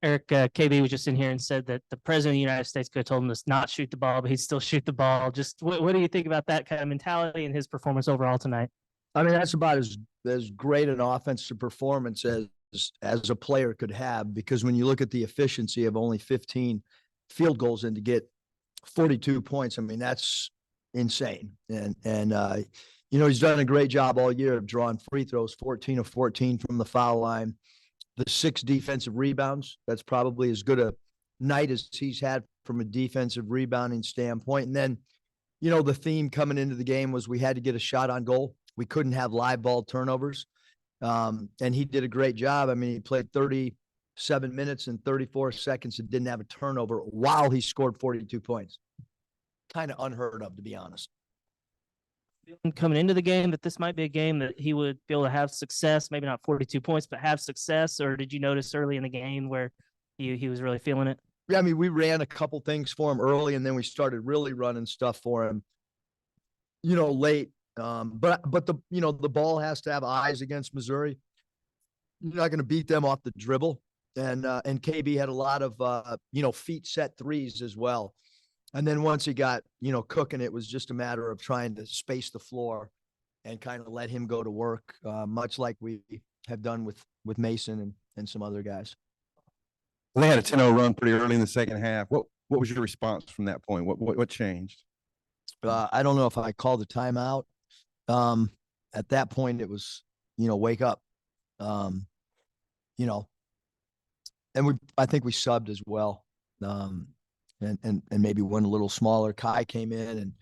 Eric, KB was just in here and said that the president of the United States could have told him to not shoot the ball, but he'd still shoot the ball. Just what do you think about that kind of mentality and his performance overall tonight? I mean, that's about as great an offensive performance as a player could have, because when you look at the efficiency of only 15 field goals and to get 42 points, I mean, that's insane. And he's done a great job all year of drawing free throws, 14 of 14 from the foul line, the 6 defensive rebounds. That's probably as good a night as he's had from a defensive rebounding standpoint. And then, the theme coming into the game was we had to get a shot on goal. We couldn't have live ball turnovers. And he did a great job. I mean, he played 37 minutes and 34 seconds and didn't have a turnover while he scored 42 points. Kind of unheard of, to be honest. Coming into the game that this might be a game that he would be able to have success, maybe not 42 points, but have success? Or did you notice early in the game where he was really feeling it? Yeah, I mean, we ran a couple things for him early, and then we started really running stuff for him, late. But the ball has to have eyes against Missouri. You're not going to beat them off the dribble. And KB had a lot of, feet set threes as well. And then once he got, cooking, it was just a matter of trying to space the floor and kind of let him go to work, much like we have done with Mason and some other guys. Well, they had a 10-0 run pretty early in the second half. What was your response from that point? What changed? I don't know if I called the timeout. At that point, it was, wake up. And I think we subbed as well. And maybe went a little smaller. Kai came in,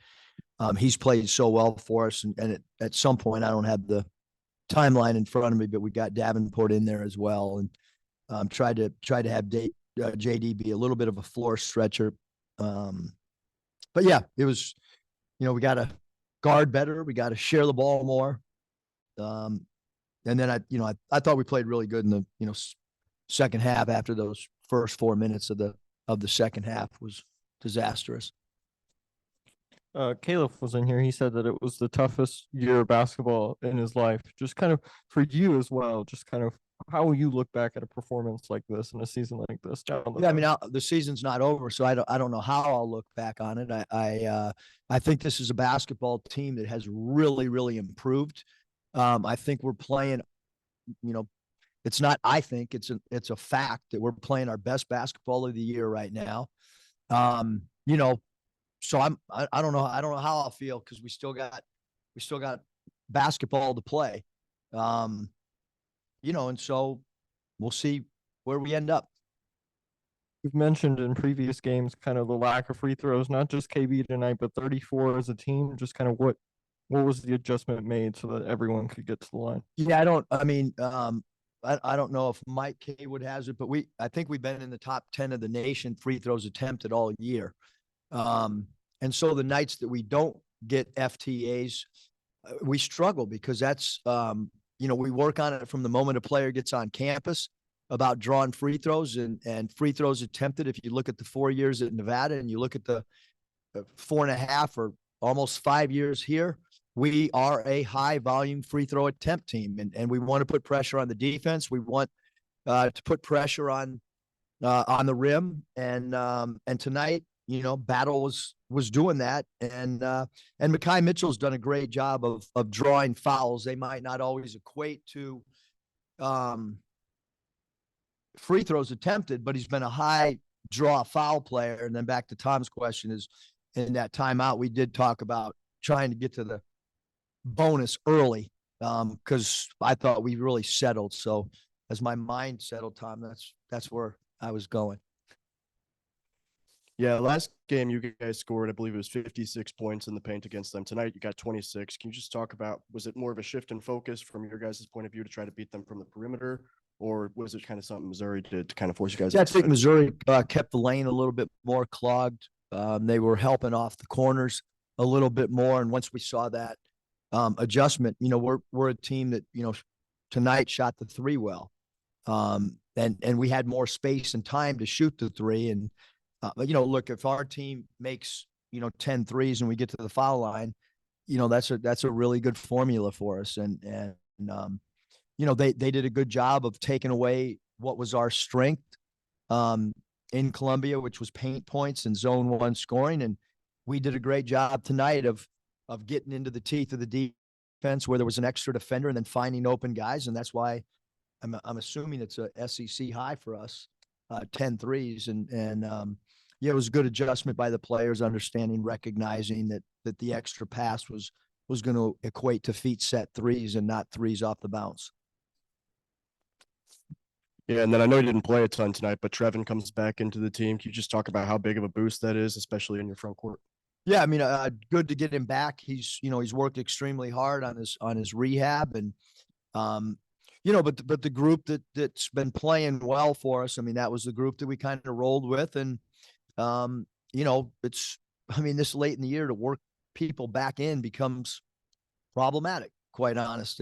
and he's played so well for us. And at some point, I don't have the timeline in front of me, but we got Davenport in there as well, and tried to have JD be a little bit of a floor stretcher. But yeah, it was, we got to guard better. We got to share the ball more. And then I thought we played really good in the second half. After those first 4 minutes of the second half was disastrous. Caleb was in here. He said that it was the toughest year of basketball in his life. Just kind of for you as well. Just kind of how will you look back at a performance like this in a season like this? Yeah, I mean, the season's not over, so I don't know how I'll look back on it. I think this is a basketball team that has really, really improved. I think we're playing, it's not, I think it's a fact that we're playing our best basketball of the year right now. So I don't know how I'll feel, because we still got basketball to play. And so we'll see where we end up. You've mentioned in previous games kind of the lack of free throws, not just KB tonight, but 34 as a team. Just kind of what was the adjustment made so that everyone could get to the line? Yeah, I don't know if Mike Kaywood has it, but I think we've been in the top 10 of the nation free throws attempted all year. And so the nights that we don't get FTAs, we struggle, because that's, we work on it from the moment a player gets on campus about drawing free throws and free throws attempted. If you look at the 4 years at Nevada and you look at the 4.5 or almost 5 years here, we are a high volume free throw attempt team, and we want to put pressure on the defense. We want to put pressure on the rim, and tonight, Battle was doing that, and Mekhi Mitchell's done a great job of drawing fouls. They might not always equate to free throws attempted, but he's been a high draw foul player. And then back to Tom's question, is in that timeout we did talk about trying to get to the bonus early, because I thought we really settled. So as my mind settled, Tom, that's where I was going. Yeah, last game you guys scored, I believe it was 56 points in the paint against them. Tonight you got 26. Can you just talk about, was it more of a shift in focus from your guys' point of view to try to beat them from the perimeter, or was it kind of something Missouri did to kind of force you guys? Yeah, I think Missouri kept the lane a little bit more clogged. They were helping off the corners a little bit more, and once we saw that adjustment, we're a team that tonight shot the three well, and we had more space and time to shoot the three. And look, if our team makes 10 threes and we get to the foul line, that's a really good formula for us. And they did a good job of taking away what was our strength in Columbia, which was paint points and zone one scoring. And we did a great job tonight of getting into the teeth of the defense where there was an extra defender and then finding open guys. And that's why I'm assuming it's a SEC high for us, 10 threes. Yeah, it was a good adjustment by the players, understanding, recognizing that the extra pass was going to equate to feet set threes and not threes off the bounce. Yeah, and then I know he didn't play a ton tonight, but Trevin comes back into the team. Can you just talk about how big of a boost that is, especially in your front court? Yeah, I mean, good to get him back. He's worked extremely hard on his rehab, and but the group that's been playing well for us. I mean, that was the group that we kind of rolled with, and this late in the year to work people back in becomes problematic, quite honest.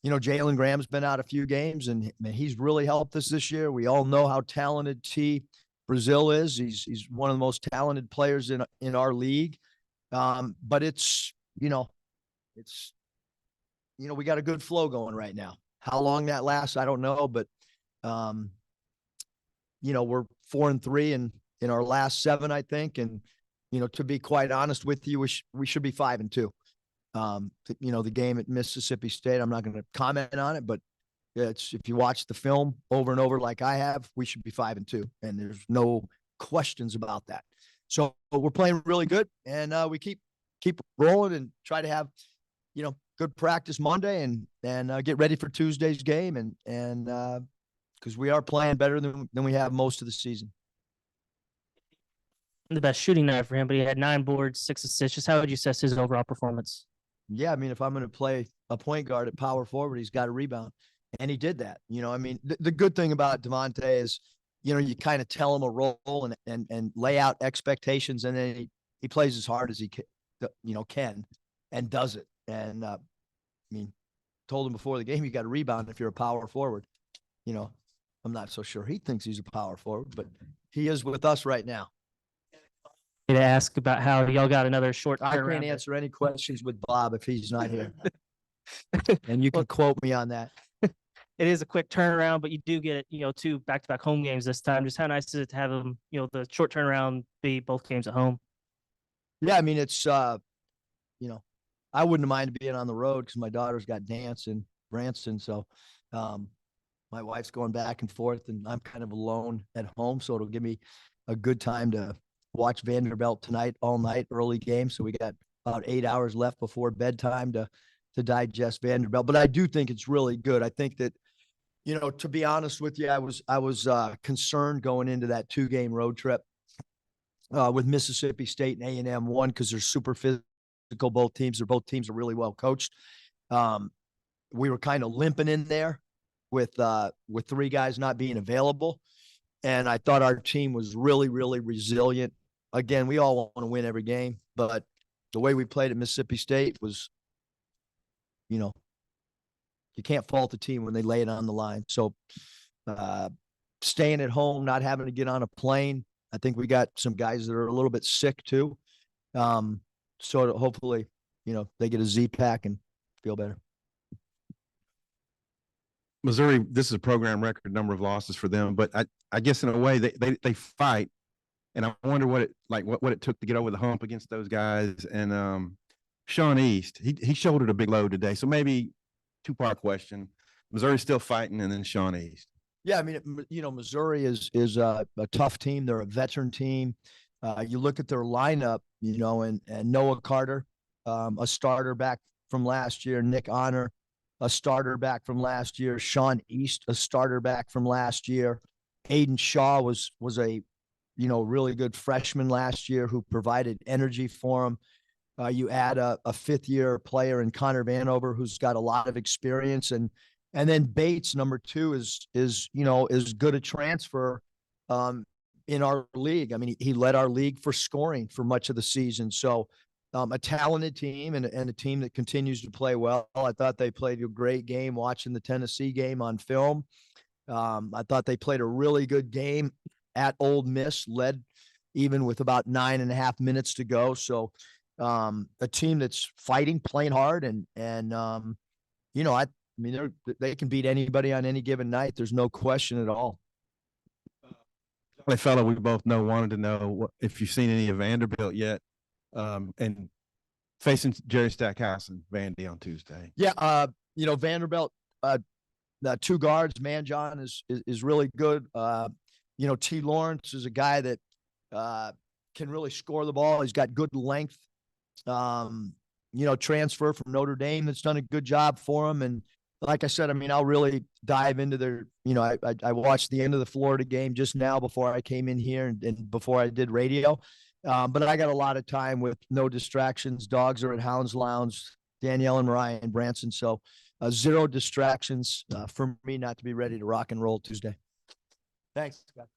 Jalen Graham's been out a few games, and he's really helped us this year. We all know how talented T. Brazil is. He's one of the most talented players in our league. But we got a good flow going right now. How long that lasts, I don't know. But we're 4-3 in our last 7, I think. And to be quite honest with you, we should be 5-2. The game at Mississippi State, I'm not going to comment on it, but if you watch the film over and over like I have, we should be 5-2, and there's no questions about that. So we're playing really good, and we keep rolling and try to have good practice Monday and get ready for Tuesday's game, and because we are playing better than we have most of the season. The best shooting night for him, but he had 9 boards, 6 assists. Just how would you assess his overall performance? Yeah, I mean, if I'm going to play a point guard at power forward, he's got to rebound. And he did that. The good thing about Devontae is, you kind of tell him a role and lay out expectations, and then he plays as hard as he can and does it. And told him before the game, you got to rebound if you're a power forward. I'm not so sure he thinks he's a power forward, but he is with us right now. To ask about how y'all got another short. I can't answer any questions with Bob if he's not here. And you can quote me on that. It is a quick turnaround, but you do get, 2 back-to-back home games this time. Just how nice is it to have them, the short turnaround be both games at home? Yeah, I mean, it's, I wouldn't mind being on the road because my daughter's got dance in Branson. So my wife's going back and forth, and I'm kind of alone at home. So it'll give me a good time to watch Vanderbilt tonight, all night, early game. So we got about 8 hours left before bedtime to digest Vanderbilt. But I do think it's really good. I think that, to be honest with you, I was concerned going into that 2-game road trip with Mississippi State and A&M. One, because they're super physical, both teams are really well coached. We were kind of limping in there with 3 guys not being available. And I thought our team was really, really resilient. Again, we all want to win every game, but the way we played at Mississippi State was, you can't fault the team when they lay it on the line. So staying at home, not having to get on a plane. I think we got some guys that are a little bit sick too. So hopefully, they get a Z-pack and feel better. Missouri, this is a program record number of losses for them, but I guess in a way they fight, and I wonder what it took to get over the hump against those guys. And Sean East, he shouldered a big load today, so maybe 2-part question: Missouri's still fighting, and then Sean East. Yeah, I mean, Missouri is a tough team. They're a veteran team. You look at their lineup, and Noah Carter, a starter back from last year, Nick Honor, a starter back from last year, Sean East, a starter back from last year. Aiden Shaw was a, really good freshman last year who provided energy for him. You add a 5th-year player in Connor Vanover, who's got a lot of experience. And then Bates, number 2, is good a transfer in our league. I mean, he led our league for scoring for much of the season. So a talented team and a team that continues to play well. I thought they played a great game watching the Tennessee game on film. I thought they played a really good game at Ole Miss, led even with about 9.5 minutes to go. So a team that's fighting, playing hard, and they can beat anybody on any given night. There's no question at all. a fellow we both know wanted to know if you've seen any of Vanderbilt yet, and facing Jerry Stackhouse and Vandy on Tuesday. Yeah, Vanderbilt, the two guards, Manjon is really good. T. Lawrence is a guy that can really score the ball. He's got good length. Transfer from Notre Dame that's done a good job for him. And like I said, I mean, I'll really dive into their, I watched the end of the Florida game just now before I came in here and before I did radio. But I got a lot of time with no distractions. Dogs are at Hounds Lounge, Danielle and Mariah and Branson. So zero distractions for me not to be ready to rock and roll Tuesday. Thanks, Scott.